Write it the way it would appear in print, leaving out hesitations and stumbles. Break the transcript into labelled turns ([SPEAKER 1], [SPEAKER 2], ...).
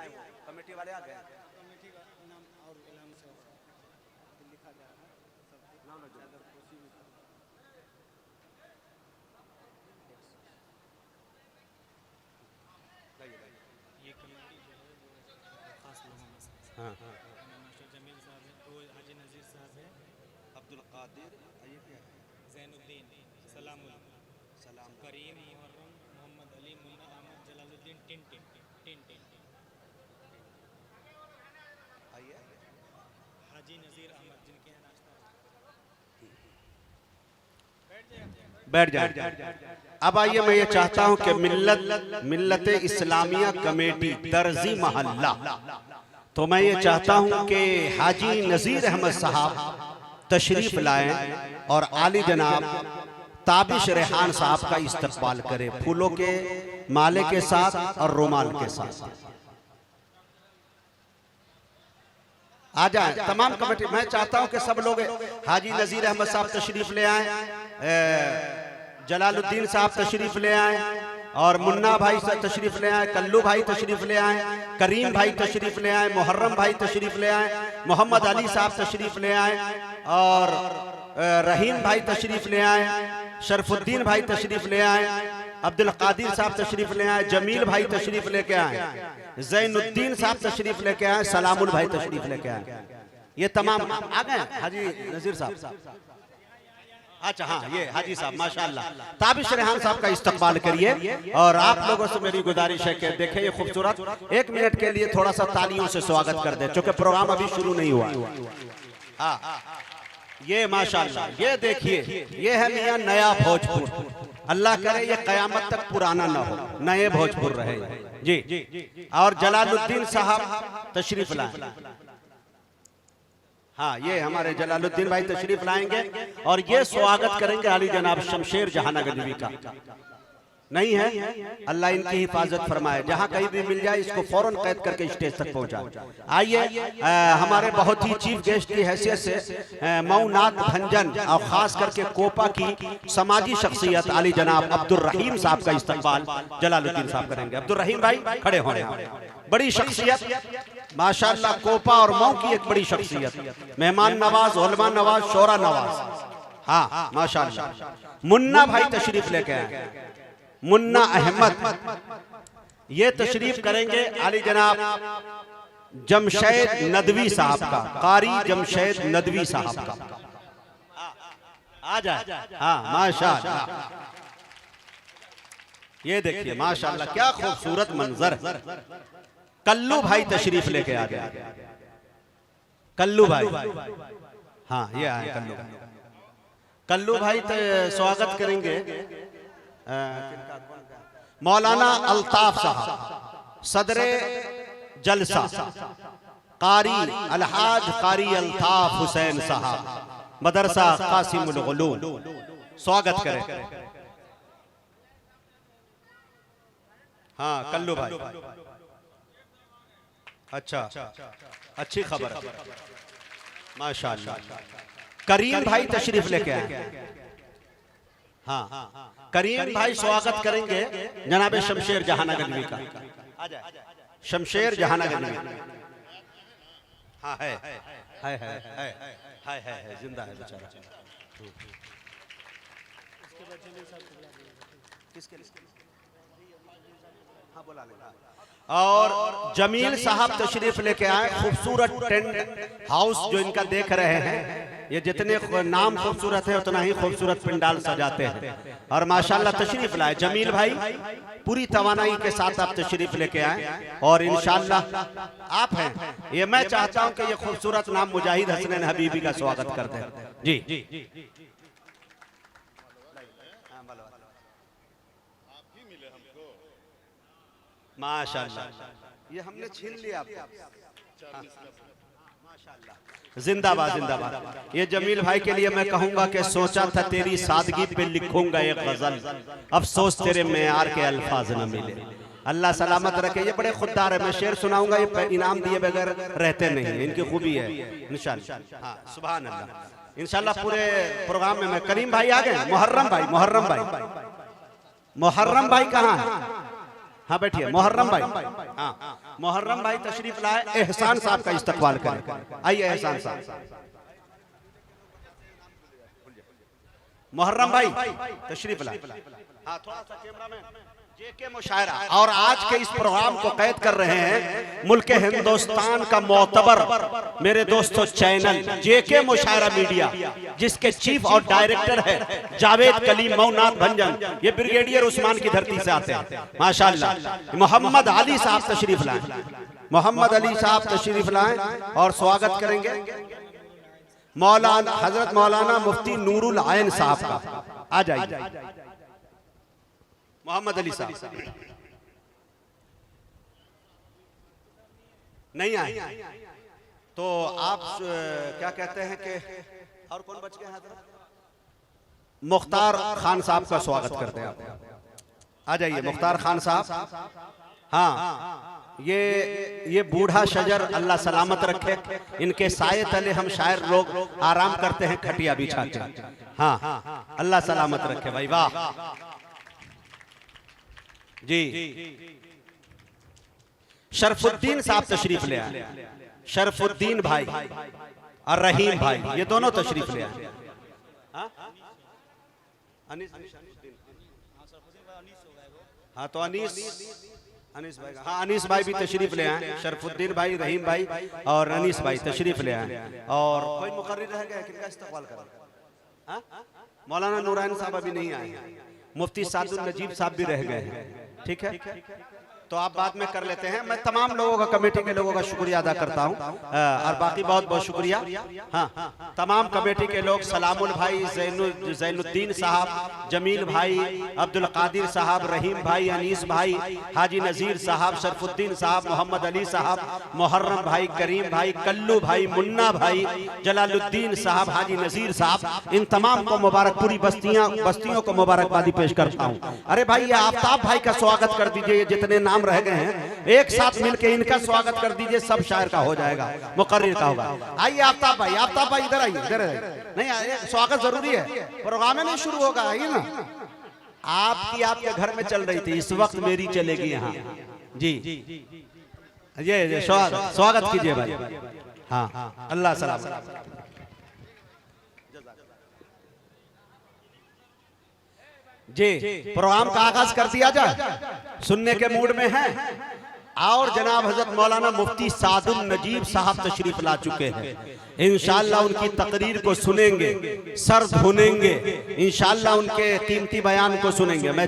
[SPEAKER 1] आए वो कमेटी वाले आ गए?
[SPEAKER 2] कमेटी का नाम और ऐलान से लिखा जा रहा है ये कमेटी जो है वो खास लोगों में से
[SPEAKER 1] हाँ
[SPEAKER 2] मास्टर जमील साहब है, वो हाजी नज़ीर साहब है,
[SPEAKER 1] अब्दुल कादिर ये क्या है?
[SPEAKER 2] जैनुद्दीन, सलामुल, करीम, मुहर्रम, मोहम्मद अली, मुन्ना अहमद, जलालुद्दीन, टिन टिन टिन टिन
[SPEAKER 1] आइए
[SPEAKER 2] हाजी नज़ीर अहमद, जिनके यहाँ नाश्ता
[SPEAKER 1] बैठ जाए। अब आइए, मैं ये चाहता हूं कि मिल्लत इस्लामिया कमेटी दर्जी मोहल्ला, तो मैं ये चाहता हूं कि हाजी नज़ीर अहमद साहब तशरीफ लाएं और आली जनाब ताबिश रेहान साहब का इस्तकबाल करें फूलों के माले के साथ और रुमाल के साथ। आ जाए तमाम कमेटी। मैं चाहता हूं कि सब लोग, हाजी नज़ीर अहमद साहब तशरीफ ले आए, जलालुद्दीन साहब तशरीफ ले आए, और मुन्ना भाई तशरीफ ले आए, कल्लू भाई तशरीफ ले आए, करीम भाई तशरीफ ले आए, मुहर्रम भाई तशरीफ ले आए, मोहम्मद अली साहब तशरीफ ले आए, और रहीम भाई तशरीफ ले आए, शरफुद्दीन भाई तशरीफ ले आए, अब्दुल कादिर साहब तशरीफ ले आए, जमील भाई तशरीफ लेके आए, जैनुद्दीन साहब तशरीफ लेके आए, सलामुल भाई तशरीफ लेके आए। ये तमाम आ गए हाजी नज़ीर साहब। अच्छा हाँ, ये हाजी साहब माशाअल्लाह। ताबिश रेहान साहब का इस्तकबाल करिए, और आप लोगों से मेरी गुजारिश है कि देखें ये खूबसूरत, एक मिनट के लिए थोड़ा सा तालियों से स्वागत कर दे, क्योंकि प्रोग्राम अभी शुरू नहीं हुआ। हाँ, ये माशाअल्लाह, ये देखिए, ये है मियां नया भोजपुर। अल्लाह करे ये कयामत तक पुराना ना हो, नए भोजपुर रहे जी। और जलालुद्दीन साहब तशरीफ लाए। हाँ, ये हमारे जलालुद्दीन भाई तशरीफ लाएंगे, और ये स्वागत करेंगे आली जनाब शमशेर जहां नदवी का। नहीं है, अल्लाह इनकी हिफाजत फरमाए, जहां कहीं भी मिल जाए इसको फौरन कैद करके स्टेज तक पहुंचाए। आइए, हमारे बहुत ही चीफ गेस्ट की हैसियत से मऊनाथ भंजन और खास करके कोपा की समाजी शख्सियत आली जनाब अब्दुल रहीम साहब का इस्तकबाल जलालुद्दीन साहब करेंगे। अब्दुल रहीम भाई खड़े होने, बड़ी शख्सियत माशाअल्लाह, कोपा और मऊ की एक बड़ी शख्सियत, मेहमान नवाज, उलमा नवाज, शोरा नवाज। हाँ माशाअल्लाह। मुन्ना भाई तशरीफ लेके आए, मुन्ना अहमद, ये तशरीफ करेंगे आली जनाब जमशेद नदवी साहब का, कारी जमशेद नदवी साहब का। आ जाए। हाँ माशाअल्लाह, ये देखिए माशाअल्लाह क्या खूबसूरत मंजर। कल्लू भाई तशरीफ लेके आ गया, कल्लू भाई। हाँ, ये आए कल्लू भाई स्वागत करेंगे मौलाना अल्ताफ साहब, सदरे जलसा, कारी अलहाज कारी अल्ताफ हुसैन साहब, मदरसा कासिमुल उलूम, स्वागत करें। हाँ कल्लू भाई, अच्छा, अच्छी खबर माशाअल्लाह। करीम भाई तशरीफ लेके आए। हाँ, करीम भाई स्वागत करेंगे जनाब शमशेर जहां नदवी का। शमशेर जहां नदवी, हाँ है, जिंदा है बेचारा। हाँ बोला लेगा। और जमील साहब तशरीफ लेके आए, खूबसूरत टेंट हाउस जो इनका देख रहे हैं, ये जितने नाम खूबसूरत है उतना ही खूबसूरत पंडाल सजाते हैं, और माशाअल्लाह तशरीफ लाए जमील भाई, पूरी तवानाई के साथ आप तशरीफ लेके आए, और इंशाअल्लाह आप हैं। ये मैं चाहता हूं कि ये खूबसूरत नाम मुजाहिद हसनैन हबीबी का स्वागत कर दें जी। माशाअल्लाह, ये हमने छीन लिया माशाअल्लाह। जिंदाबाद जिंदाबाद। ये जमील भाई के लिए मैं कहूंगा कि सोचा था तेरी सादगी पे लिखूंगा एक गजल, अफसोस तेरे मेयार के अल्फाज न मिले। अल्लाह सलामत रखे, ये बड़े खुददार है, मैं शेर सुनाऊंगा ये इनाम दिए बगैर रहते नहीं, इनकी खूबी है इंशाअल्लाह। हाँ सुभान अल्लाह, इंशाअल्लाह पूरे प्रोग्राम में। मैं करीम भाई आ गए, मुहर्रम भाई, मुहर्रम भाई कहाँ है? हाँ बैठिए। मुहर्रम भाई, हाँ मुहर्रम भाई तशरीफ लाए, एहसान साहब का इस्तकबाल करें। आइए एहसान साहब। मुहर्रम भाई तशरीफ लाए। हाँ थोड़ा सा कैमरा में जेके मुशायरा। और आज के इस प्रोग्राम को कैद कर रहे हैं मुल्क हिंदुस्तान का मोतबर मेरे दोस्तों चैनल जेके मुशायरा मीडिया, जिसके चीफ और डायरेक्टर है जावेद कलीम मौनाथ भंजन। ये ब्रिगेडियर उस्मान की धरती से आते हैं माशाल्लाह। मोहम्मद अली साहब तशरीफ लाए, मोहम्मद अली साहब तशरीफ लाए और स्वागत करेंगे मौलाना हजरत मौलाना मुफ्ती नूरुल आयन साहब का। आ जाइए मोहम्मद अली साहब। नहीं आए तो आप क्या कहते हैं कि और कौन बच गए? मुख्तार खान साहब का स्वागत करते हैं आप। आ जाइए मुख्तार खान साहब। हाँ ये बूढ़ा शजर अल्लाह सलामत रखे, इनके साये तले हम शायर लोग आराम करते हैं खटिया बिछा के। हाँ अल्लाह सलामत रखे भाई। वाह जी। शरफुद्दीन साहब तशरीफ ले आए, शरफुद्दीन भाई और रहीम भाई, ये दोनों तशरीफ ले आए। हाँ तो अनीस भाई, हाँ अनीस भाई भी तशरीफ ले आए। शरफुद्दीन भाई, रहीम भाई और अनीस भाई तशरीफ ले आए। और कोई मुकर्रिर रह गया किनका इस्तकबाल करें? मौलाना नूरान साहब अभी नहीं आए हैं, मुफ्ती सादुल नजीब साहब भी रह गए हैं। ठीक है तो आप बाद में कर लेते हैं। मैं तमाम लोगों का, कमेटी के लोगों का शुक्रिया अदा करता हूं और बाकी बहुत बहुत शुक्रिया। हाँ तमाम कमेटी के लोग, सलामुल भाई, जैनुद्दीन साहब, जमील भाई, अब्दुल कादिर साहब, रहीम भाई, अनीस भाई, हाजी नजीर साहब, शरफुद्दीन साहब, मोहम्मद अली साहब, मुहर्रम भाई, करीम भाई, कल्लू भाई, मुन्ना भाई, जलालुद्दीन साहब, हाजी नजीर साहब, इन तमाम को मुबारक, पूरी बस्तियों को मुबारकबादी पेश करता हूँ। अरे भाई ये आफ्ताब भाई का स्वागत कर दीजिए, जितने नाम रह गए हैं एक साथ मिलके इनका स्वागत कर दीजिए, सब शायर का हो जाएगा, मुकर्रिर का होगा। आइए आफ्ताब भाई, आफ्ताब भाई इधर आइए, इधर नहीं आइए, स्वागत जरूरी है, प्रोग्राम नहीं शुरू होगा। आइए ना, आपकी आपके घर में चल रही थी, इस वक्त मेरी चलेगी यहाँ जी। ये स्वागत कीजिए भाई। हाँ अल्लाह सलाम। जी प्रोग्राम का आगाज कर दिया जाए, सुनने के मूड में हैं। और जनाब हजरत मौलाना मुफ्ती सादुल नजीब साहब तशरीफ ला चुके हैं। इंशाअल्लाह उनकी तकरीर को सुनेंगे, सर धुनेंगे, इंशाअल्लाह उनके कीमती बयान को सुनेंगे। मैं